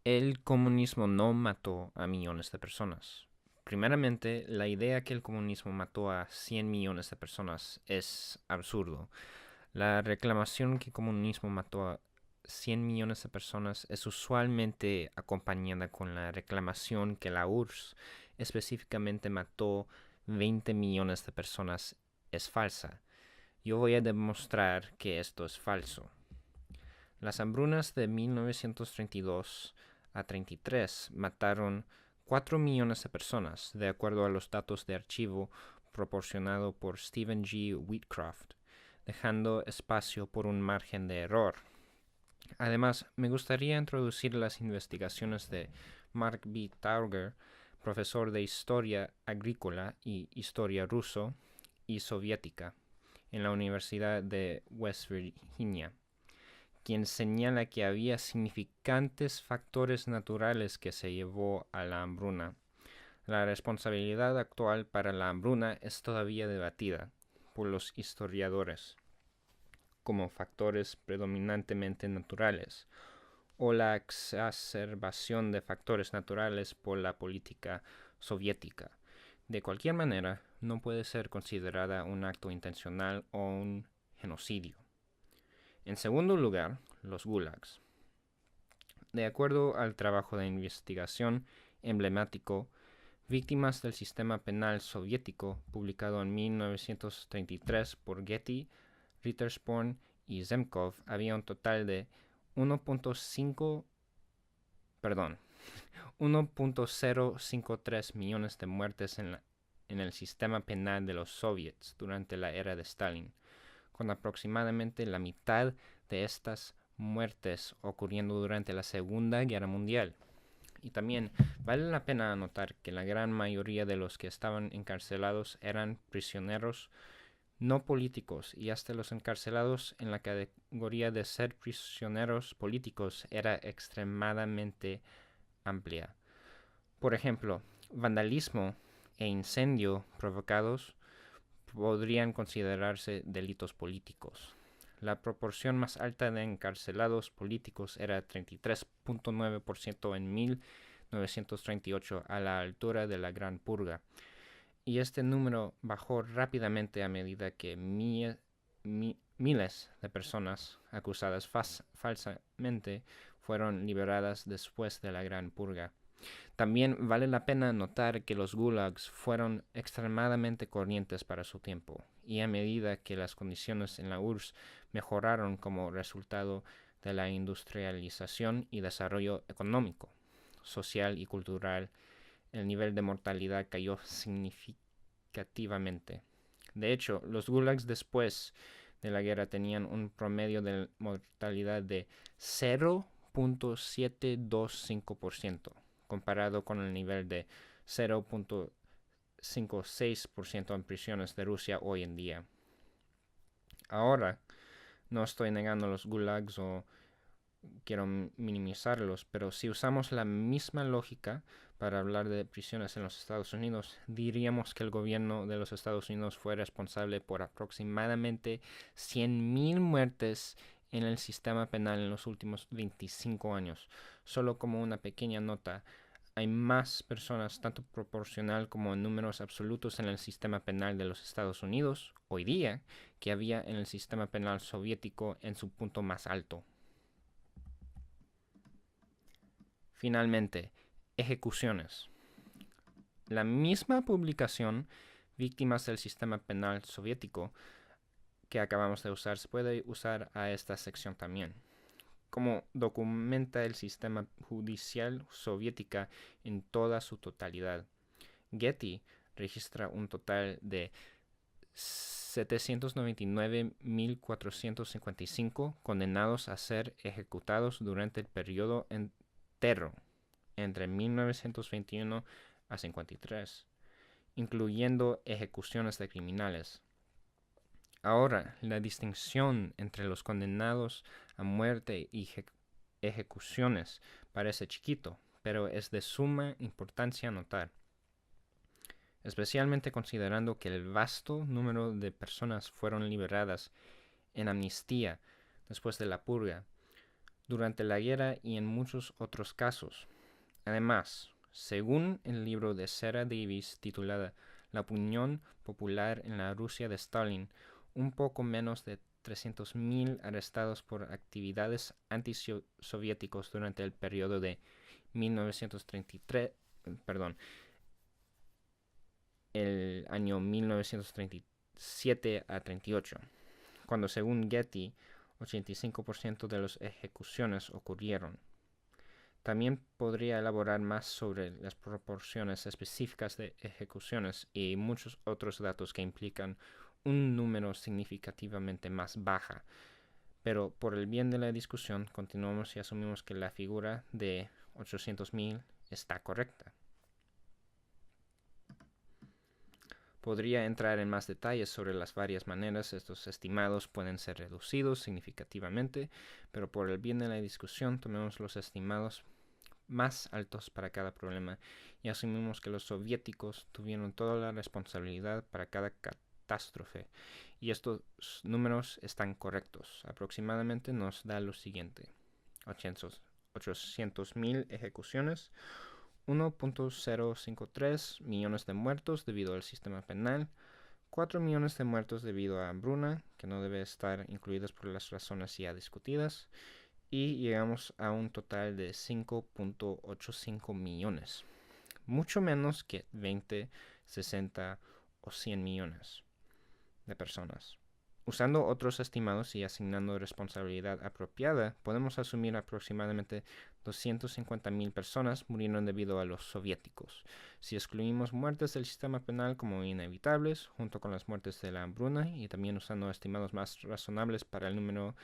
El comunismo no mató a millones de personas. Primeramente, la idea que el comunismo mató a 100 millones de personas es absurdo. La reclamación que el comunismo mató a 100 millones de personas es usualmente acompañada con la reclamación que la URSS específicamente mató 20 millones de personas es falsa. Yo voy a demostrar que esto es falso. Las hambrunas de 1932 a 33 mataron 4 millones de personas, de acuerdo a los datos de archivo proporcionado por Stephen G. Wheatcroft, dejando espacio por un margen de error. Además, me gustaría introducir las investigaciones de Mark B. Tauger, profesor de Historia Agrícola y Historia Ruso y Soviética en la Universidad de West Virginia, quien señala que había significantes factores naturales que se llevó a la hambruna. La responsabilidad actual para la hambruna es todavía debatida por los historiadores como factores predominantemente naturales o la exacerbación de factores naturales por la política soviética. De cualquier manera, no puede ser considerada un acto intencional o un genocidio. En segundo lugar, los gulags. De acuerdo al trabajo de investigación emblemático Víctimas del Sistema Penal Soviético, publicado en 1933 por Getty, Rittersporn y Zemkov, había un total de 1.053 millones de muertes en el sistema penal de los soviets durante la era de Stalin, con aproximadamente la mitad de estas muertes ocurriendo durante la Segunda Guerra Mundial. Y también vale la pena anotar que la gran mayoría de los que estaban encarcelados eran prisioneros no políticos, y hasta los encarcelados en la categoría de ser prisioneros políticos era extremadamente amplia. Por ejemplo, vandalismo e incendio provocados podrían considerarse delitos políticos. La proporción más alta de encarcelados políticos era 33.9% en 1938, a la altura de la Gran Purga, y este número bajó rápidamente a medida que miles de personas acusadas falsamente fueron liberadas después de la Gran Purga. También vale la pena notar que los gulags fueron extremadamente corrientes para su tiempo, y a medida que las condiciones en la URSS mejoraron como resultado de la industrialización y desarrollo económico, social y cultural, el nivel de mortalidad cayó significativamente. De hecho, los gulags después de la guerra tenían un promedio de mortalidad de 0.725%, comparado con el nivel de 0.56% en prisiones de Rusia hoy en día. Ahora, no estoy negando los gulags o quiero minimizarlos, pero si usamos la misma lógica para hablar de prisiones en los Estados Unidos, diríamos que el gobierno de los Estados Unidos fue responsable por aproximadamente 100.000 muertes en el sistema penal en los últimos 25 años. Solo como una pequeña nota, hay más personas, tanto proporcional como en números absolutos, en el sistema penal de los Estados Unidos hoy día que había en el sistema penal soviético en su punto más alto. Finalmente, ejecuciones. La misma publicación, Víctimas del Sistema Penal Soviético, que acabamos de usar, se puede usar a esta sección también. Como documenta el sistema judicial soviética en toda su totalidad. Getty registra un total de 799.455 condenados a ser ejecutados durante el periodo entero entre 1921 a 53, incluyendo ejecuciones de criminales. Ahora, la distinción entre los condenados a muerte y ejecuciones parece chiquito, pero es de suma importancia notar, especialmente considerando que el vasto número de personas fueron liberadas en amnistía después de la purga. durante la guerra y en muchos otros casos. Además, según el libro de Sarah Davis titulada La opinión popular en la Rusia de Stalin, un poco menos de 300.000 arrestados por actividades antisoviéticos durante el periodo de 1933, perdón, el año 1937 a 38, cuando según Getty, 85% de las ejecuciones ocurrieron. También podría elaborar más sobre las proporciones específicas de ejecuciones y muchos otros datos que implican un número significativamente más baja. Pero por el bien de la discusión, continuamos y asumimos que la figura de 800.000 está correcta. Podría entrar en más detalles sobre las varias maneras estos estimados pueden ser reducidos significativamente, pero por el bien de la discusión tomemos los estimados más altos para cada problema y asumimos que los soviéticos tuvieron toda la responsabilidad para cada catástrofe y estos números están correctos. Aproximadamente nos da lo siguiente: 800.000 ejecuciones, 1.053 millones de muertos debido al sistema penal, 4 millones de muertos debido a hambruna, que no debe estar incluidas por las razones ya discutidas, y llegamos a un total de 5.85 millones, mucho menos que 20, 60 o 100 millones de personas. Usando otros estimados y asignando responsabilidad apropiada, podemos asumir aproximadamente 250.000 personas murieron debido a los soviéticos. Si excluimos muertes del sistema penal como inevitables, junto con las muertes de la hambruna, y también usando estimados más razonables para el número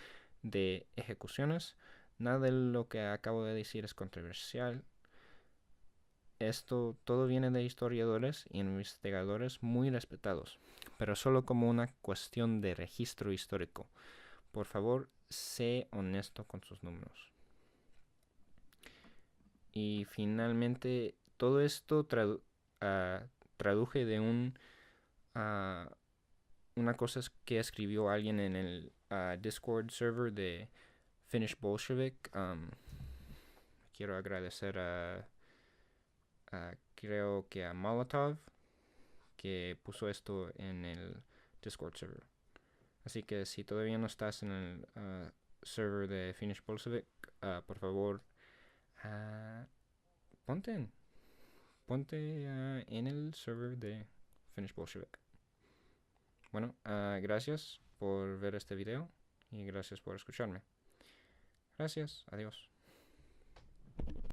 de ejecuciones, nada de lo que acabo de decir es controversial. Esto todo viene de historiadores y investigadores muy respetados, pero solo como una cuestión de registro histórico. Por favor, sé honesto con sus números. Y finalmente, todo esto traduje de una cosa que escribió alguien en el Discord server de Finnish Bolshevik. Quiero agradecer creo que a Molotov, que puso esto en el Discord server. Así que si todavía no estás en el server de Finnish Bolshevik, por favor, ponte en el server de Finnish Bolshevik. Bueno, gracias por ver este video y gracias por escucharme. Gracias, adiós.